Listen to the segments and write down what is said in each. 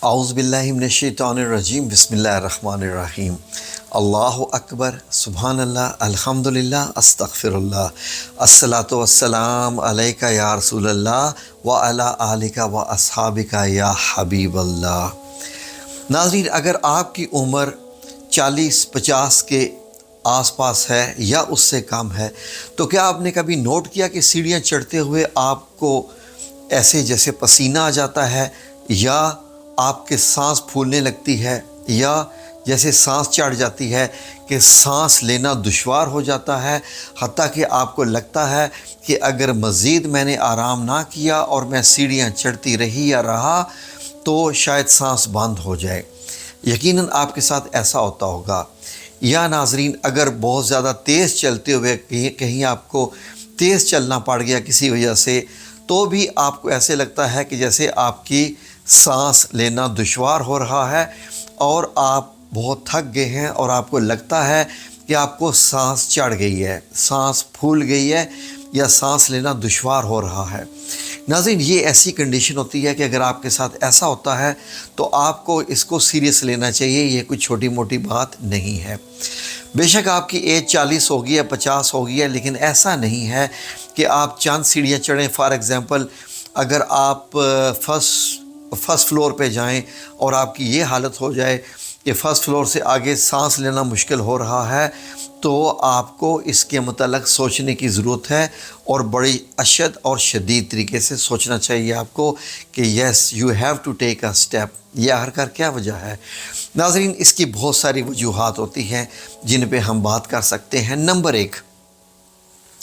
اعوذ باللہ من الشیطان الرجیم بسم اللہ الرحمن الرحیم اللہ اکبر سبحان اللہ الحمدللہ استغفر اللہ الصلاۃ والسلام علیکہ یا رسول اللہ وعلی آلکہ و اصحابکہ یا حبیب اللہ۔ ناظرین، اگر آپ کی عمر 40-50 کے آس پاس ہے یا اس سے کم ہے تو کیا آپ نے کبھی نوٹ کیا کہ سیڑھیاں چڑھتے ہوئے آپ کو ایسے جیسے پسینہ آ جاتا ہے، یا آپ کے سانس پھولنے لگتی ہے، یا جیسے سانس چڑھ جاتی ہے کہ سانس لینا دشوار ہو جاتا ہے، حتیٰ کہ آپ کو لگتا ہے کہ اگر مزید میں نے آرام نہ کیا اور میں سیڑھیاں چڑھتی رہی یا رہا تو شاید سانس بند ہو جائے۔ یقیناً آپ کے ساتھ ایسا ہوتا ہوگا۔ یا ناظرین، اگر بہت زیادہ تیز چلتے ہوئے کہیں آپ کو تیز چلنا پڑ گیا کسی وجہ سے، تو بھی آپ کو ایسے لگتا ہے کہ جیسے آپ کی سانس لینا دشوار ہو رہا ہے اور آپ بہت تھک گئے ہیں اور آپ کو لگتا ہے کہ آپ کو سانس چڑھ گئی ہے، سانس پھول گئی ہے یا سانس لینا دشوار ہو رہا ہے۔ ناظرین، یہ ایسی کنڈیشن ہوتی ہے کہ اگر آپ کے ساتھ ایسا ہوتا ہے تو آپ کو اس کو سیریس لینا چاہیے، یہ کوئی چھوٹی موٹی بات نہیں ہے۔ بے شک آپ کی ایج 40 ہوگی یا 50 ہوگی ہے، لیکن ایسا نہیں ہے کہ آپ چند سیڑھیاں چڑھیں۔ فار ایگزامپل، اگر آپ فرسٹ فلور پہ جائیں اور آپ کی یہ حالت ہو جائے کہ فرسٹ فلور سے آگے سانس لینا مشکل ہو رہا ہے، تو آپ کو اس کے متعلق سوچنے کی ضرورت ہے اور بڑی اشد اور شدید طریقے سے سوچنا چاہیے آپ کو کہ yes you have to take a step. یہ آخر کیا وجہ ہے؟ ناظرین، اس کی بہت ساری وجوہات ہوتی ہیں جن پہ ہم بات کر سکتے ہیں۔ نمبر 1،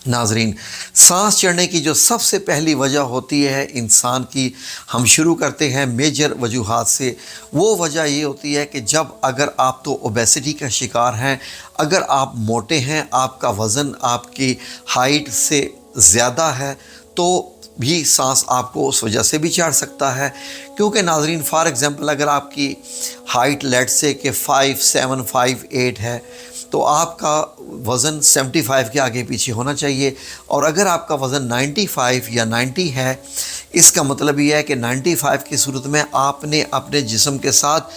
ناظرین، سانس چڑھنے کی جو سب سے پہلی وجہ ہوتی ہے انسان کی، ہم شروع کرتے ہیں میجر وجوہات سے۔ وہ وجہ یہ ہوتی ہے کہ اگر آپ تو اوبیسٹی کا شکار ہیں، اگر آپ موٹے ہیں، آپ کا وزن آپ کی ہائٹ سے زیادہ ہے، تو بھی سانس آپ کو اس وجہ سے بھی چڑھ سکتا ہے۔ کیونکہ ناظرین، فار ایگزامپل، اگر آپ کی ہائٹ لیٹ سے کہ 5'7", 5'8" ہے تو آپ کا وزن 75 کے آگے پیچھے ہونا چاہیے، اور اگر آپ کا وزن 95 یا 90 ہے، اس کا مطلب یہ ہے کہ 95 کی صورت میں آپ نے اپنے جسم کے ساتھ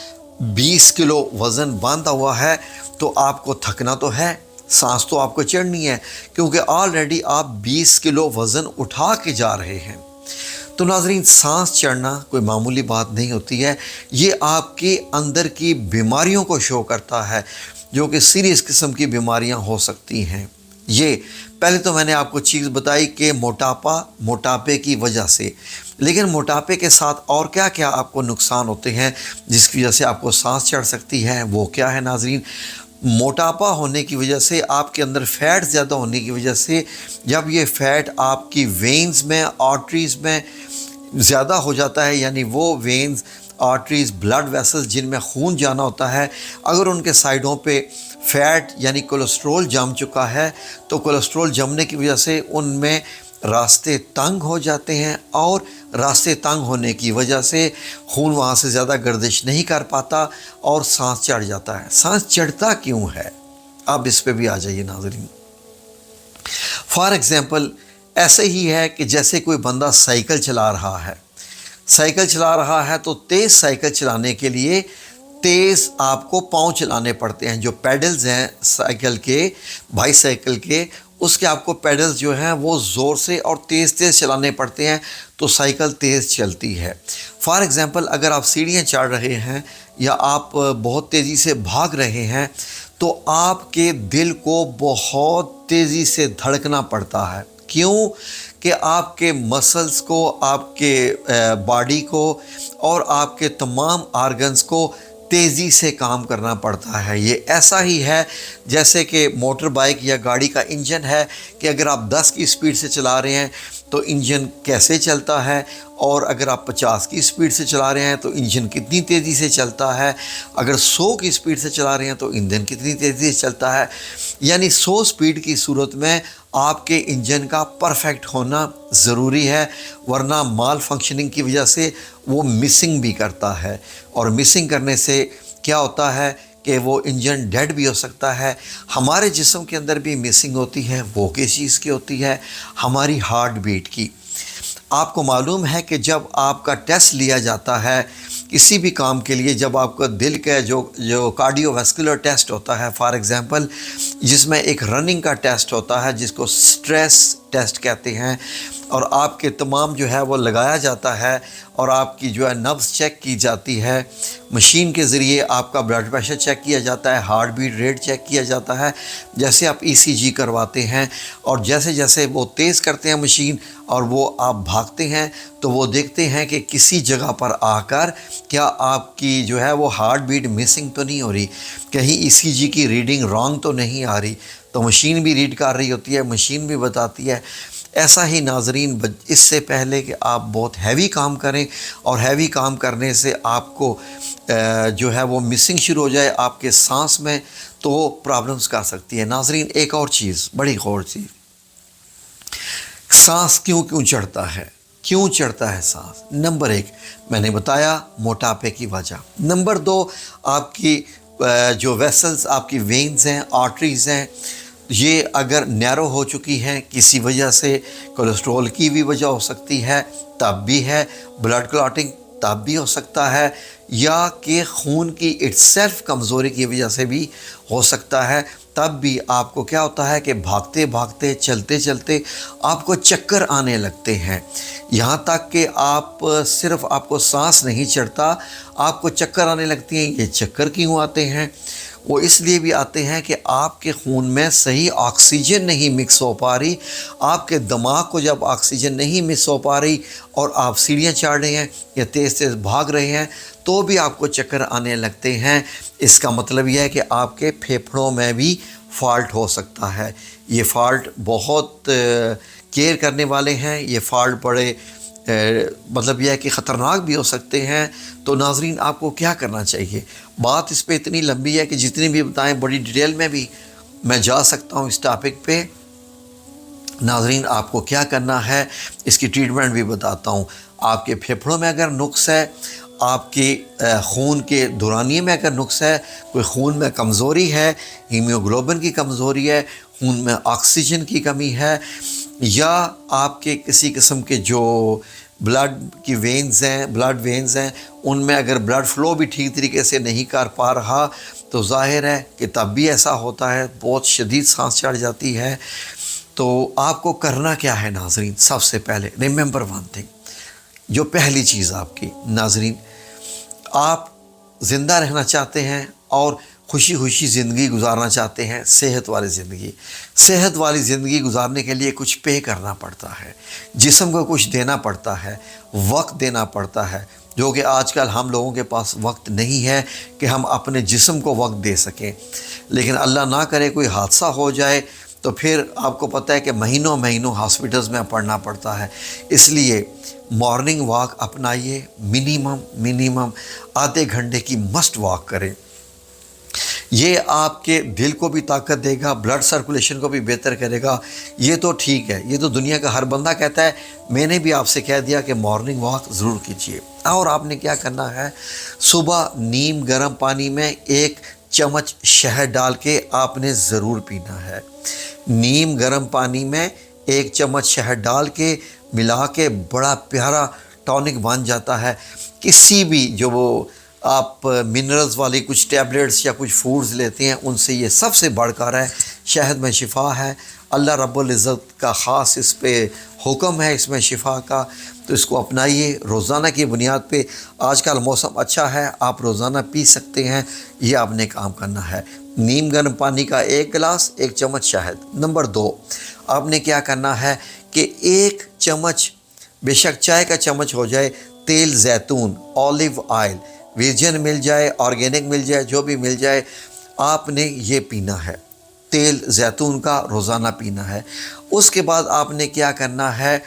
20 کلو وزن باندھا ہوا ہے، تو آپ کو تھکنا تو ہے، سانس تو آپ کو چڑھنی ہے، کیونکہ آلریڈی آپ 20 کلو وزن اٹھا کے جا رہے ہیں۔ تو ناظرین، سانس چڑھنا کوئی معمولی بات نہیں ہوتی ہے، یہ آپ کے اندر کی بیماریوں کو شو کرتا ہے، جو کہ سیریس قسم کی بیماریاں ہو سکتی ہیں۔ یہ پہلے تو میں نے آپ کو چیز بتائی کہ موٹاپے کی وجہ سے، لیکن موٹاپے کے ساتھ اور کیا کیا آپ کو نقصان ہوتے ہیں جس کی وجہ سے آپ کو سانس چڑھ سکتی ہے، وہ کیا ہے ناظرین؟ موٹاپا ہونے کی وجہ سے، آپ کے اندر فیٹ زیادہ ہونے کی وجہ سے، جب یہ فیٹ آپ کی وینز میں، آرٹریز میں زیادہ ہو جاتا ہے، یعنی وہ وینز، آرٹریز، بلڈ ویسلز جن میں خون جانا ہوتا ہے، اگر ان کے سائیڈوں پہ فیٹ یعنی کولیسٹرول جم چکا ہے، تو کولیسٹرول جمنے کی وجہ سے ان میں راستے تنگ ہو جاتے ہیں، اور راستے تنگ ہونے کی وجہ سے خون وہاں سے زیادہ گردش نہیں کر پاتا اور سانس چڑھ جاتا ہے۔ سانس چڑھتا کیوں ہے؟ اب اس پہ بھی آ جائیے ناظرین۔ فار ایگزامپل، ایسے ہی ہے کہ جیسے کوئی بندہ سائیکل چلا رہا ہے تو تیز سائیکل چلانے کے لیے تیز آپ کو پاؤں چلانے پڑتے ہیں۔ جو پیڈلز ہیں سائیکل کے، بائی سائیکل کے، اس کے آپ کو پیڈلز جو ہیں وہ زور سے اور تیز چلانے پڑتے ہیں تو سائیکل تیز چلتی ہے۔ فار ایگزامپل، اگر آپ سیڑھیاں چڑھ رہے ہیں یا آپ بہت تیزی سے بھاگ رہے ہیں تو آپ کے دل کو بہت تیزی سے دھڑکنا پڑتا ہے۔ کیوں؟ کہ آپ کے مسلز کو، آپ کے باڈی کو اور آپ کے تمام آرگنز کو تیزی سے کام کرنا پڑتا ہے۔ یہ ایسا ہی ہے جیسے کہ موٹر بائک یا گاڑی کا انجن ہے، کہ اگر آپ 10 کی سپیڈ سے چلا رہے ہیں تو انجن کیسے چلتا ہے، اور اگر آپ 50 کی سپیڈ سے چلا رہے ہیں تو انجن کتنی تیزی سے چلتا ہے، اگر 100 کی سپیڈ سے چلا رہے ہیں تو انجن کتنی تیزی سے چلتا ہے۔ یعنی 100 سپیڈ کی صورت میں آپ کے انجن کا پرفیکٹ ہونا ضروری ہے، ورنہ مال فنکشننگ کی وجہ سے وہ مسنگ بھی کرتا ہے، اور مسنگ کرنے سے کیا ہوتا ہے کہ وہ انجن ڈیڈ بھی ہو سکتا ہے۔ ہمارے جسم کے اندر بھی مسنگ ہوتی ہے، وہ کس چیز کی ہوتی ہے؟ ہماری ہارٹ بیٹ کی۔ آپ کو معلوم ہے کہ جب آپ کا ٹیسٹ لیا جاتا ہے کسی بھی کام کے لیے جب آپ کا دل کا جو کارڈیو ویسکولر ٹیسٹ ہوتا ہے، فار ایگزامپل جس میں ایک رننگ کا ٹیسٹ ہوتا ہے جس کو سٹریس ٹیسٹ کہتے ہیں، اور آپ کے تمام جو ہے وہ لگایا جاتا ہے اور آپ کی جو ہے نبض چیک کی جاتی ہے، مشین کے ذریعے آپ کا بلڈ پریشر چیک کیا جاتا ہے، ہارٹ بیٹ ریٹ چیک کیا جاتا ہے، جیسے آپ ECG کرواتے ہیں، اور جیسے جیسے وہ تیز کرتے ہیں مشین اور وہ آپ بھاگتے ہیں تو وہ دیکھتے ہیں کہ کسی جگہ پر آ کر کیا آپ کی جو ہے وہ ہارٹ بیٹ مسنگ تو نہیں ہو رہی، کہیں ECG کی ریڈنگ رانگ تو نہیں آ رہی، تو مشین بھی ریڈ کر رہی ہوتی ہے، مشین بھی بتاتی ہے۔ ایسا ہی ناظرین، اس سے پہلے کہ آپ بہت ہیوی کام کریں اور ہیوی کام کرنے سے آپ کو جو ہے وہ مسنگ شروع ہو جائے آپ کے سانس میں، تو پرابلمز کر سکتی ہے۔ ناظرین ایک اور چیز بڑی غور سے، سانس کیوں چڑھتا ہے؟ کیوں چڑھتا ہے سانس؟ نمبر 1 میں نے بتایا موٹاپے کی وجہ، نمبر 2 آپ کی جو ویسلز، آپ کی وینز ہیں، آرٹریز ہیں، یہ اگر نیرو ہو چکی ہیں کسی وجہ سے، کولیسٹرول کی بھی وجہ ہو سکتی ہے تب بھی ہے، بلڈ کلاٹنگ تب بھی ہو سکتا ہے، یا کہ خون کی اٹسیلف کمزوری کی وجہ سے بھی ہو سکتا ہے، تب بھی آپ کو کیا ہوتا ہے کہ بھاگتے بھاگتے چلتے چلتے آپ کو چکر آنے لگتے ہیں، یہاں تک کہ صرف آپ کو سانس نہیں چڑھتا، آپ کو چکر آنے لگتی ہیں۔ یہ چکر کیوں آتے ہیں؟ وہ اس لیے بھی آتے ہیں کہ آپ کے خون میں صحیح آکسیجن نہیں مکس ہو پا رہی، آپ کے دماغ کو جب آکسیجن نہیں مکس ہو پا رہی اور آپ سیڑھیاں چڑھ رہے ہیں یا تیز تیز بھاگ رہے ہیں تو بھی آپ کو چکر آنے لگتے ہیں۔ اس کا مطلب یہ ہے کہ آپ کے پھیپھڑوں میں بھی فالٹ ہو سکتا ہے۔ یہ فالٹ بہت کیئر کرنے والے ہیں، یہ فالٹ بڑے مطلب یہ ہے کہ خطرناک بھی ہو سکتے ہیں۔ تو ناظرین آپ کو کیا کرنا چاہیے؟ بات اس پہ اتنی لمبی ہے کہ جتنی بھی بتائیں بڑی ڈیٹیل میں بھی میں جا سکتا ہوں اس ٹاپک پہ۔ ناظرین آپ کو کیا کرنا ہے اس کی ٹریٹمنٹ بھی بتاتا ہوں۔ آپ کے پھیپھڑوں میں اگر نقص ہے، آپ کے خون کے دورانیے میں اگر نقص ہے، کوئی خون میں کمزوری ہے، ہیموگلوبن کی کمزوری ہے، خون میں آکسیجن کی کمی ہے، یا آپ کے کسی قسم کے جو بلڈ وینز ہیں ان میں اگر بلڈ فلو بھی ٹھیک طریقے سے نہیں کر پا رہا تو ظاہر ہے کہ تب بھی ایسا ہوتا ہے، بہت شدید سانس چڑھ جاتی ہے۔ تو آپ کو کرنا کیا ہے ناظرین؟ سب سے پہلے ریممبر ون تھنگ، جو پہلی چیز آپ کی ناظرین، آپ زندہ رہنا چاہتے ہیں اور خوشی خوشی زندگی گزارنا چاہتے ہیں، صحت والی زندگی گزارنے کے لیے کچھ پے کرنا پڑتا ہے، جسم کو کچھ دینا پڑتا ہے، وقت دینا پڑتا ہے، جو کہ آج کل ہم لوگوں کے پاس وقت نہیں ہے کہ ہم اپنے جسم کو وقت دے سکیں۔ لیکن اللہ نہ کرے کوئی حادثہ ہو جائے تو پھر آپ کو پتہ ہے کہ مہینوں ہاسپٹلز میں پڑنا پڑتا ہے۔ اس لیے مارننگ واک اپنائیے، منیمم آدھے گھنٹے کی مسٹ واک کریں۔ یہ آپ کے دل کو بھی طاقت دے گا، بلڈ سرکولیشن کو بھی بہتر کرے گا۔ یہ تو ٹھیک ہے، یہ تو دنیا کا ہر بندہ کہتا ہے، میں نے بھی آپ سے کہہ دیا کہ مارننگ واک ضرور کیجیے۔ اور آپ نے کیا کرنا ہے، صبح نیم گرم پانی میں 1 چمچ شہد ڈال کے آپ نے ضرور پینا ہے۔ نیم گرم پانی میں 1 چمچ شہد ڈال کے ملا کے بڑا پیارا ٹونک بن جاتا ہے۔ کسی بھی جو وہ آپ منرلز والی کچھ ٹیبلیٹس یا کچھ فوڈز لیتے ہیں ان سے یہ سب سے بڑھ کر ہے، شہد میں شفا ہے، اللہ رب العزت کا خاص اس پہ حکم ہے اس میں شفا کا، تو اس کو اپنائیے روزانہ کی بنیاد پہ۔ آج کل موسم اچھا ہے، آپ روزانہ پی سکتے ہیں، یہ آپ نے کام کرنا ہے۔ نیم گرم پانی کا 1 گلاس 1 چمچ شہد۔ نمبر 2 آپ نے کیا کرنا ہے کہ 1 چمچ، بے شک چائے کا چمچ ہو جائے، تیل زیتون، اولیو آئل، ورجن مل جائے، آرگینک مل جائے، جو بھی مل جائے، آپ نے یہ پینا ہے، تیل زیتون کا روزانہ پینا ہے۔ اس کے بعد آپ نے کیا کرنا ہے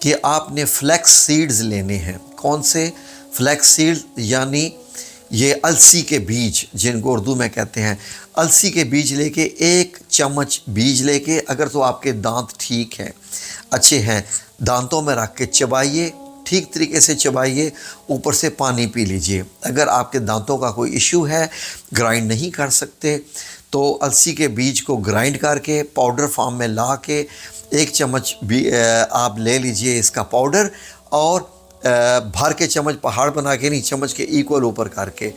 کہ آپ نے فلیکس سیڈز لینے ہیں۔ کون سے؟ فلیکس سیڈ یعنی یہ السی کے بیج، جن کو اردو میں کہتے ہیں، السی کے بیج لے کے 1 چمچ بیج لے کے، اگر تو آپ کے دانت ٹھیک ہیں، اچھے ہیں، دانتوں میں رکھ کے چبائیے، ٹھیک طریقے سے چبائیے، اوپر سے پانی پی لیجئے۔ اگر آپ کے دانتوں کا کوئی ایشو ہے، گرائنڈ نہیں کر سکتے، تو السی کے بیج کو گرائنڈ کر کے پاؤڈر فارم میں لا کے 1 چمچ بھی آپ لے لیجئے اس کا پاؤڈر، اور بھر کے چمچ پہاڑ بنا کے نہیں، چمچ کے ایکول اوپر کر کے،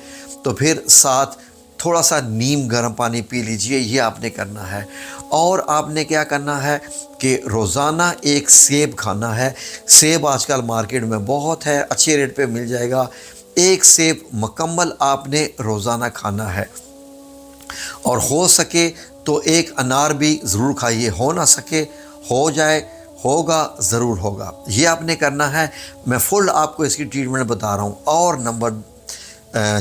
تو پھر ساتھ تھوڑا سا نیم گرم پانی پی لیجئے، یہ آپ نے کرنا ہے۔ اور آپ نے کیا کرنا ہے کہ روزانہ ایک سیب کھانا ہے۔ سیب آج کل مارکیٹ میں بہت ہے، اچھے ریٹ پہ مل جائے گا۔ ایک سیب مکمل آپ نے روزانہ کھانا ہے، اور ہو سکے تو ایک انار بھی ضرور کھائیے، ہو نہ سکے ہو جائے، ہوگا ضرور ہوگا، یہ آپ نے کرنا ہے۔ میں فل آپ کو اس کی ٹریٹمنٹ بتا رہا ہوں۔ اور نمبر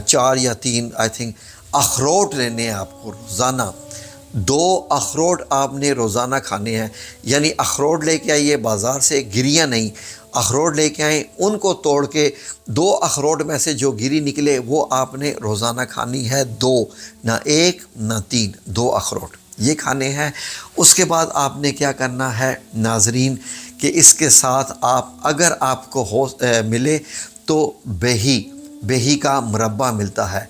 4 یا 3 آئی تھنک، اخروٹ لینے ہیں آپ کو روزانہ۔ 2 اخروٹ آپ نے روزانہ کھانے ہیں، یعنی اخروٹ لے کے آئیے بازار سے، گریاں نہیں، اخروٹ لے کے آئیں، ان کو توڑ کے 2 اخروٹ میں سے جو گری نکلے وہ آپ نے روزانہ کھانی ہے، 2، نہ 1 نہ 3، 2 اخروٹ یہ کھانے ہیں۔ اس کے بعد آپ نے کیا کرنا ہے ناظرین، کہ اس کے ساتھ آپ اگر آپ کو ملے تو بیہی کا مربع ملتا ہے،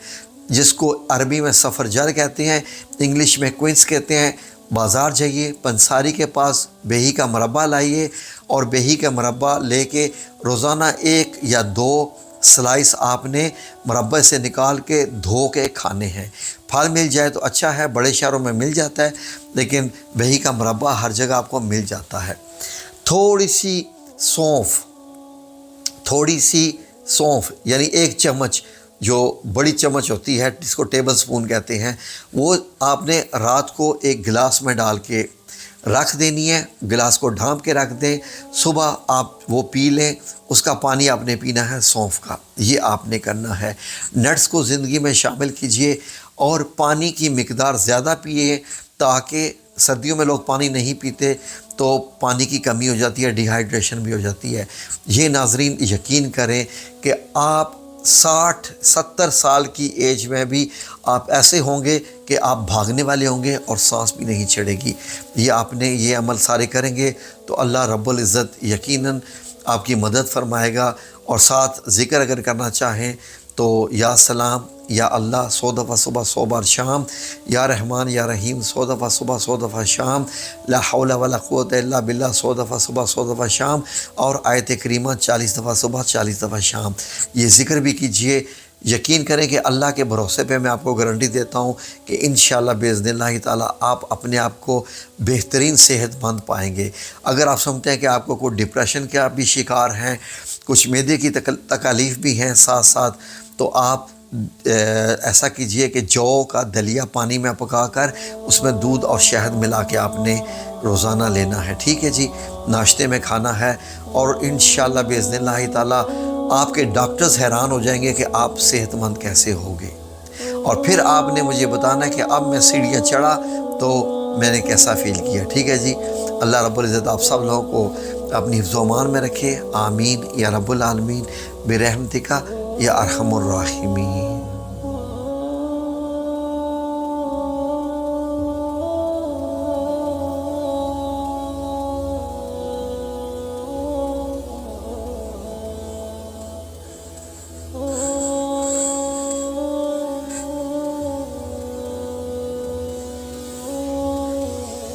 جس کو عربی میں سفرجل کہتے ہیں، انگلش میں کوئنس کہتے ہیں۔ بازار جائیے، پنساری کے پاس بیہی کا مربع لائیے، اور بیہی کا مربع لے کے روزانہ 1 یا 2 سلائس آپ نے مربع سے نکال کے دھو کے کھانے ہیں۔ پھل مل جائے تو اچھا ہے، بڑے شہروں میں مل جاتا ہے، لیکن بیہی کا مربع ہر جگہ آپ کو مل جاتا ہے۔ تھوڑی سی سونف یعنی 1 چمچ، جو بڑی چمچ ہوتی ہے جس کو ٹیبل سپون کہتے ہیں، وہ آپ نے رات کو ایک گلاس میں ڈال کے رکھ دینی ہے، گلاس کو ڈھانپ کے رکھ دیں، صبح آپ وہ پی لیں، اس کا پانی آپ نے پینا ہے سونف کا، یہ آپ نے کرنا ہے۔ نٹس کو زندگی میں شامل کیجئے، اور پانی کی مقدار زیادہ پیئے، تاکہ سردیوں میں لوگ پانی نہیں پیتے تو پانی کی کمی ہو جاتی ہے، ڈی ہائیڈریشن بھی ہو جاتی ہے۔ یہ ناظرین یقین کریں کہ آپ 60-70 سال کی ایج میں بھی آپ ایسے ہوں گے کہ آپ بھاگنے والے ہوں گے اور سانس بھی نہیں چڑھے گی۔ یہ آپ نے یہ عمل سارے کریں گے تو اللہ رب العزت یقیناً آپ کی مدد فرمائے گا۔ اور ساتھ ذکر اگر کرنا چاہیں تو یا سلام یا اللہ 100 دفعہ صبح، 100 بار شام، یا رحمان یا رحیم 100 دفعہ صبح، 100 دفعہ شام، لا حول ولا قوت الا باللہ 100 دفعہ صبح، 100 دفعہ شام، اور آیت کریمہ 40 دفعہ صبح، 40 دفعہ شام، یہ ذکر بھی کیجئے۔ یقین کریں کہ اللہ کے بھروسے پہ میں آپ کو گارنٹی دیتا ہوں کہ انشاءاللہ باذن اللہ تعالیٰ آپ اپنے آپ کو بہترین صحت مند پائیں گے۔ اگر آپ سمجھتے ہیں کہ آپ کو کوئی ڈپریشن کا بھی شکار ہیں، کچھ معدے کی تکالیف بھی ہیں ساتھ ساتھ، تو آپ ایسا کیجئے کہ جو کا دلیا پانی میں پکا کر اس میں دودھ اور شہد ملا کے آپ نے روزانہ لینا ہے، ٹھیک ہے جی، ناشتے میں کھانا ہے۔ اور انشاءاللہ باذن اللہ تعالیٰ آپ کے ڈاکٹرز حیران ہو جائیں گے کہ آپ صحت مند کیسے ہوگے۔ اور پھر آپ نے مجھے بتانا کہ اب میں سیڑھیاں چڑھا تو میں نے کیسا فیل کیا، ٹھیک ہے جی۔ اللہ رب العزت آپ سب لوگوں کو اپنی حفظ و امان میں رکھے، آمین یا رب العالمین، برحمتک یا ارحم الراحمین۔